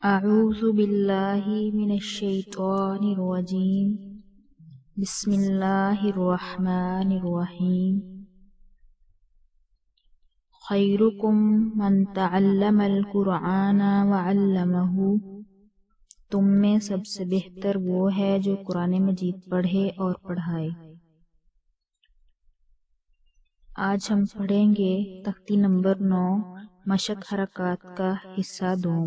अऊज़ु बिल्लाहि मिनश्शैतानिर रजीम। बिस्मिल्लाहिर रहमानिर रहीम। खैरुकुम मन तअल्लमल कुरआना व अल्लमहु। तुम में सबसे बेहतर वो है जो कुरान मजीद पढ़े और पढ़ाए। आज हम पढ़ेंगे तख्ती नंबर 9 मशक हरकात का हिस्सा 2।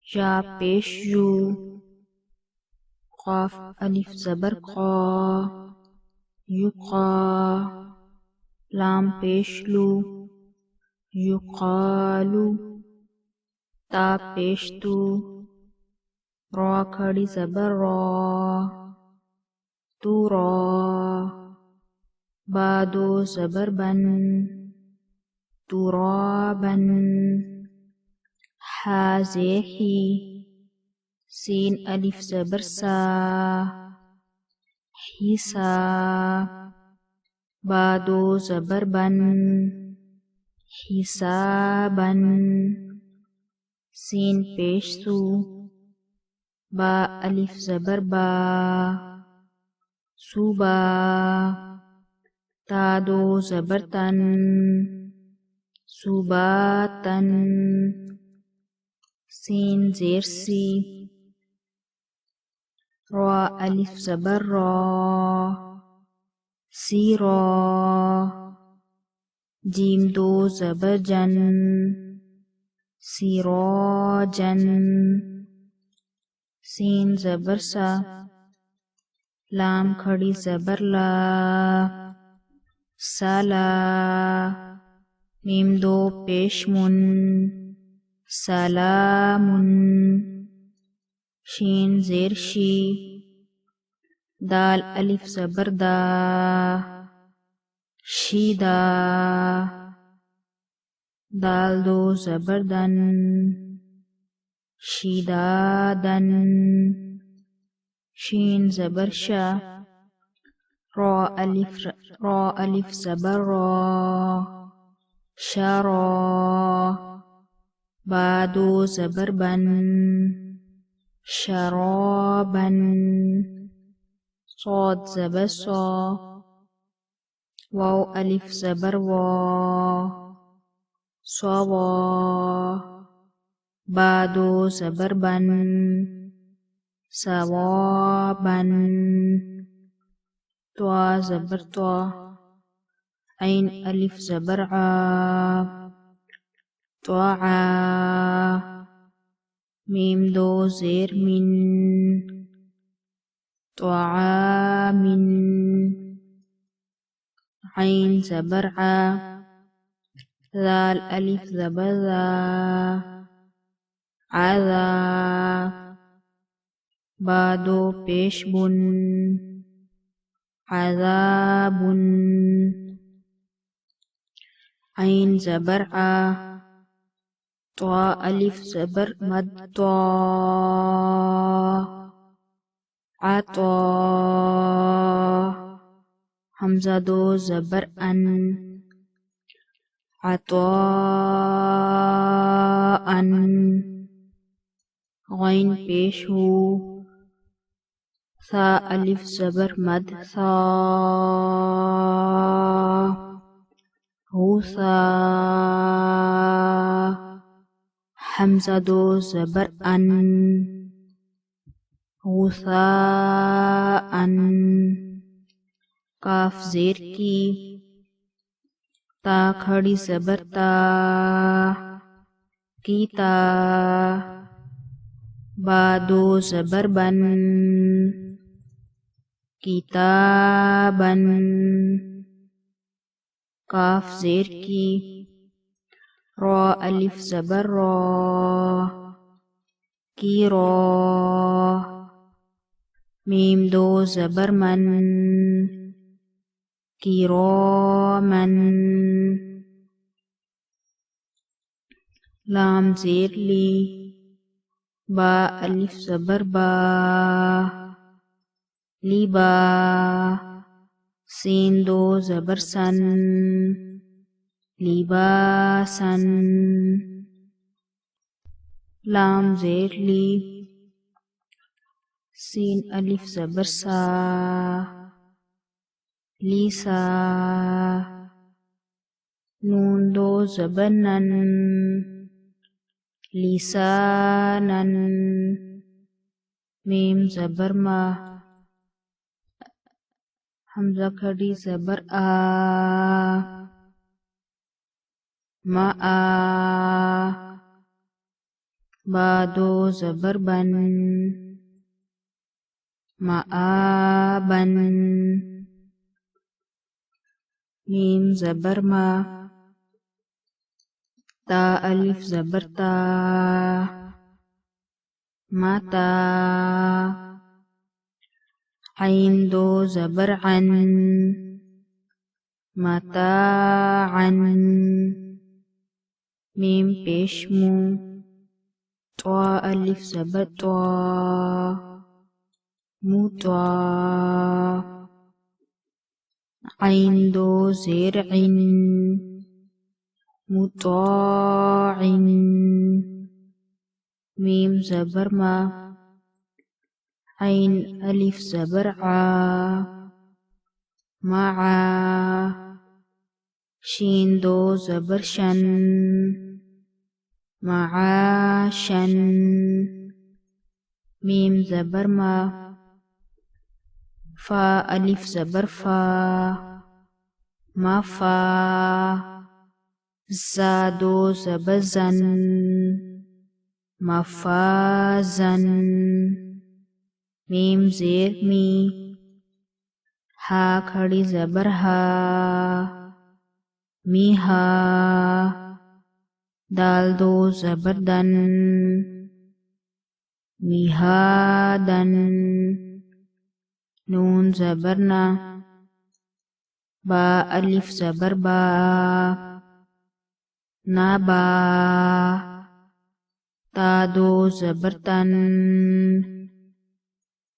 या पेश यू, क़ाफ अलिफ ज़बर क़ा, युक़ा, लाम पेश लू, युक़ालू, ता पेश तू, रा खड़ी ज़बर रा, तू रा, बादो ज़बर बन, तू रा बन, हा ज़ेर ही, सीन अलिफ ज़बर सा, हिसा, बादो ज़बर बन, हिसाबन, सीन पेश सू, बा अलिफ ज़बर बा, सुबा, तादो ज़बर तन, सुबातन, सीन ज़ेर सी, रा अलिफ ज़बर रा, सीरा, जीम दो ज़बर जन, सिराजन, सीन ज़बर सा, लाम खड़ी ज़बर ला, साला, मीम दो पेश मुन, सलामुन, शीन ज़ेर शी, दाल अलिफ ज़बर दा, शीदा, दाल दो ज़बर दन, शीदादन, शीन ज़बर शा, रा अलिफ ज़बर रा, शरा, बादो ज़बर बन, शराबन, साद ज़बर सा, वाव अलिफ ज़बर वा, सवा, बादो ज़बर बन, सवाबन, त्वा ज़बर त्वा, ऐन अलिफ ज़बर आ, त्वा, मीम दो ज़ेर मिन, त्वा मिन, ऐन ज़बर आ, ज़ाल अलिफ ज़बर ज़ा, आज़ा, बादो पेश बुन, आज़ाबुन, ऐन ज़बर आ, त्वा अलिफ ज़बर मद त्वा, आत्वा, हमज़ा दो ज़बर अन, अत्वाअन, गैन पेश हो, सा अलिफ ज़बर मद सा, हुसा, हमज़ा दो ज़बर अन, हुसाअन, काफ ज़ेर की, ता खड़ी ज़बर ता, कीता, बादो ज़बर बन, किताबन, काफ ज़ेर की, रा अलिफ ज़बर रा, कीरा, मीम दो ज़बर मन, किरामन, लाम ज़ेर ली, बा अलिफ ज़बर बा, लिबा, सीन दो ज़बर सन, लिबासन लाम ज़ेर ली सीन अलिफ ज़बर सा लीसा नून दो ज़बर नन लिसानन मीम ज़बर मा हमज़ा खड़ी ज़बर आ मा आ बा दो ज़बर बन मा आ बन मीम ज़बर मा ता अलिफ ज़बर ता माता ऐन दो ज़बर अन मताअन मीम पेश मू त्वा अलिफ ज़बर त्वा मुत्वा ऐन दो ज़ेर ऐन मुत्वाइन मीम ज़बर मा ऐन अलिफ ज़बर आ मआ शीन दो ज़बर शन मआशन मीम ज़बर मा फा अलिफ ज़बर फा मफा ज़ा दो ज़बर ज़न मफाज़न मीम ज़ेर मी हा खड़ी ज़बर हा मीहा दाल दो ज़बर दन मिहादन नून ज़बर ना बा अलिफ ज़बर बा ना बा ता दो ज़बर तन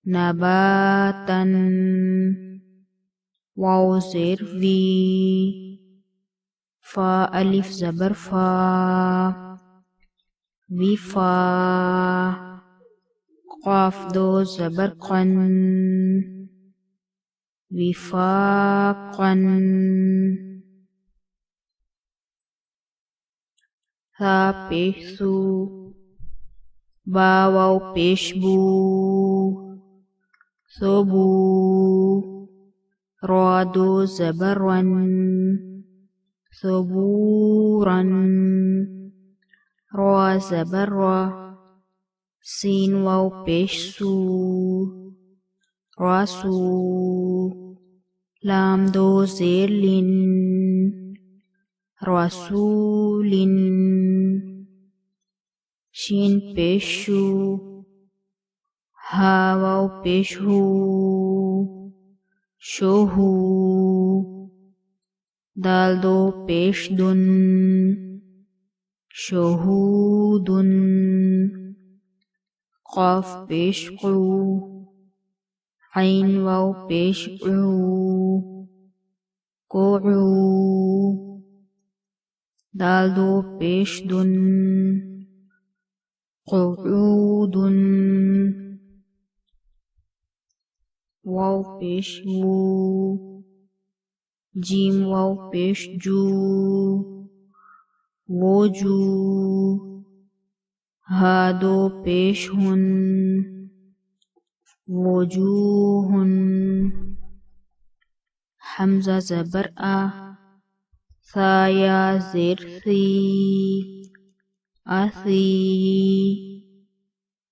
नबातन वाव ज़ेर वी फा अलिफ ज़बर फा विफा क़ाफ दो ज़बर क़न विफाक़न हा पेश सू बा वाव पेश बू सोबू रा दो ज़बर रन सोबूरन रा ज़बर रा सीन वाव पेश सू रासू लाम दो ज़ेर लिन रसूलिन शीन पेश शू हा वाव पेश हू शोहू दाल दो पेश दुन शोहूदुन क़ाफ पेश क़ू ऐन वाव पेश क़ू क़ुऊ दाल दो पेश दुन क़ुऊदुन वाव पेश वू जीम वाव पेश जू वोजू हा दो पेश हुन वजूहुन हमज़ा ज़बर आ साया ज़ेर सी आसी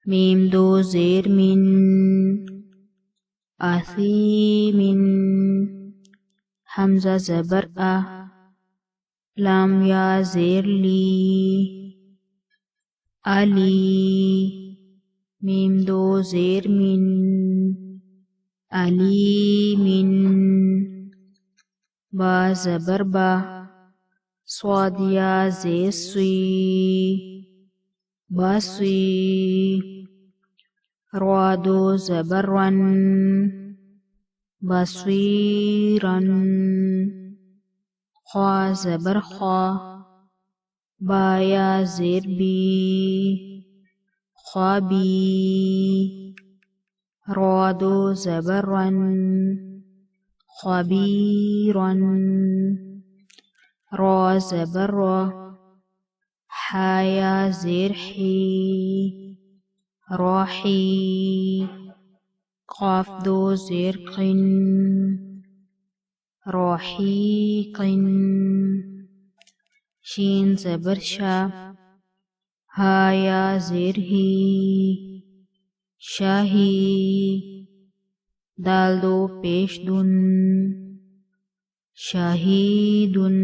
मीम दो ज़ेर मिन आसीमिन हमज़ा ज़बर आ लाम या ज़ेर ली अली मीम दो ज़ेर मिन अलीमिन बा ज़बर बा स्वाद या ज़ेर सुई बासुई रा दो ज़बर रन बसवीरन ख्वा ज़बर ख्वा, बाया ज़ेर बी, ख्वाबी। रौदो ज़बर रन, ख्वाबीरन। रौ ज़बर रौ, हाया ज़ेर ही, रौही। क़ाफ दो ज़ेर क़िन, रौहीक़िन। शीन ज़बर शा, हाया ज़ेर ही, शाही। दाल दो पेश दुन, शाहीदुन।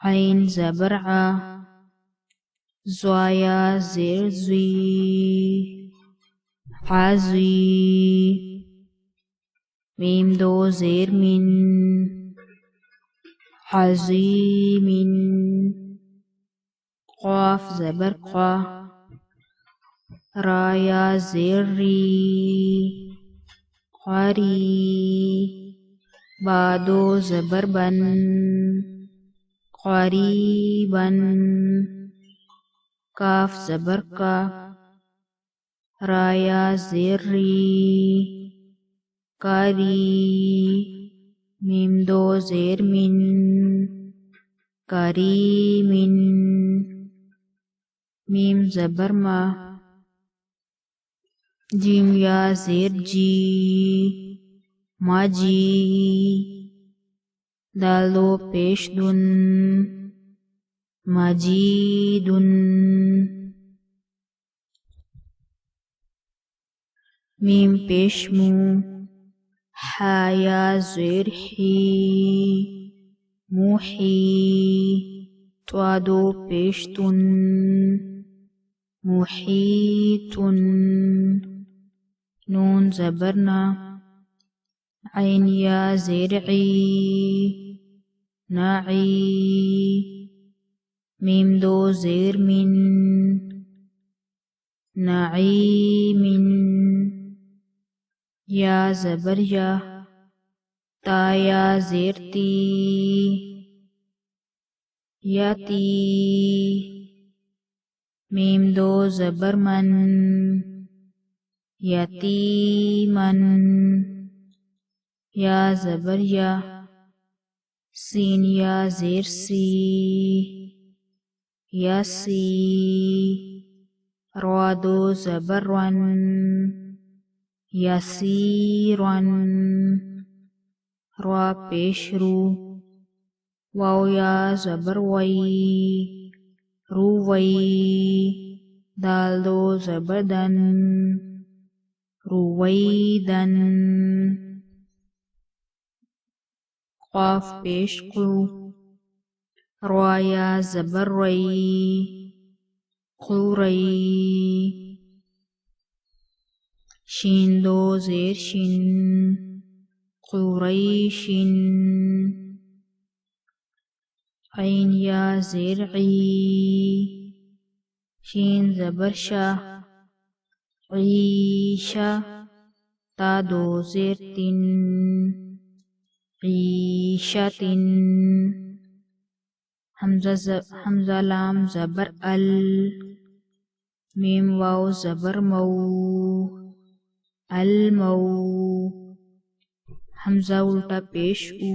ऐन ज़बर आ, ज़्वाया ज़ेर ज़ी, आज़ी। मीम दो ज़ेर मिन, अज़ीमिन। क़ाफ ज़बर क़ा, राया ज़ेर री, क़ारी। बादो ज़बर बन, क़रीबन। काफ ज़बर का, राया ज़ेर री, कारी। मीम दो ज़ेर मिन, करीमिन। मीम ज़बर मा, जीम या ज़ेर जी, माजी। दाल दो पेश दुन, माजीदुन। मीम पेश मू, हाया ज़ेर ही, मूही। त्वा दो पेश तुन, मुहीतुन। नून ज़बर ना, ऐन या ज़ेर ई, नाई। मीम दो ज़ेर मिन, नाईमिन। या ज़बर या, ताया ज़ेर ती, याती। मीम दो ज़बर मन, यतीमन। या ज़बर या, सीन या ज़ेर सी, यासी। रौ दो ज़बर रन, यसीरन। रौ पेश रू, वाव या ज़बर वई, रुवई। दाल दो ज़बर दन, रुवैदन। क़ाफ पेश क़ु, रौ या ज़बर रई, क़ुरई। शीन दो ज़ेर शिन, क़ुरैशिन। ऐन या ज़ेर ई, शीन ज़बर शा, ईशा। ता दो ज़ेर तिन, ईशतिन। हमज़ा लाम ज़बर अल, मीम वाव ज़बर मऊ, अलमऊ। हमज़ा उल्टा पेश ऊ,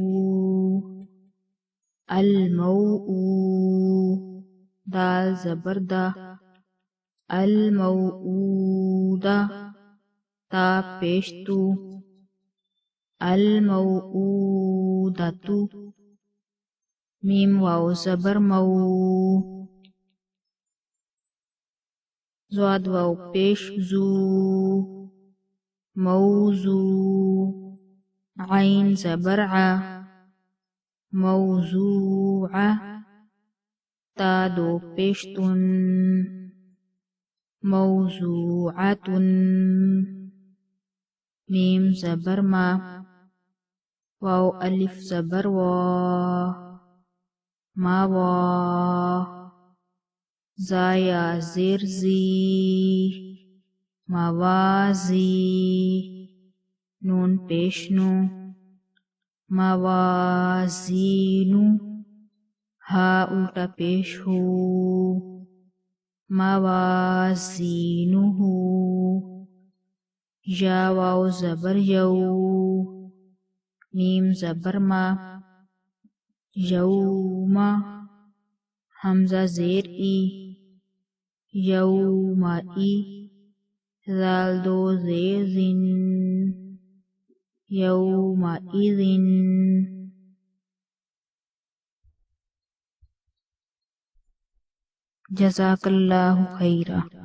अलमऊ। दाल ज़बर दा, अलमऊदा। ता पेश तू, अलमऊदतु। मीम वाव ज़बर मऊ, ज़ाद वाव पेश ज़ू, मौज़ू। ऐन ज़बर आ, मौज़ूआ। ता दो पेश तुन, मौज़ूअतुन। मीम ज़बर मा, वाव अलिफ ज़बर वा, मावा। ज़ाया ज़ेर ज़ी, मवाज़ी। नून पेश नू, मवाज़ीनु हा उल्टा पेश हो, मवाज़ीनुहु। या वाव ज़बर यौ, मीम ज़बर मा, यौमा हमज़ा ज़ेर ई, यौमाई ज़ाल दो ज़ेर ज़िन, यौमाइज़िन। जज़ाकल्लाहु खैरा।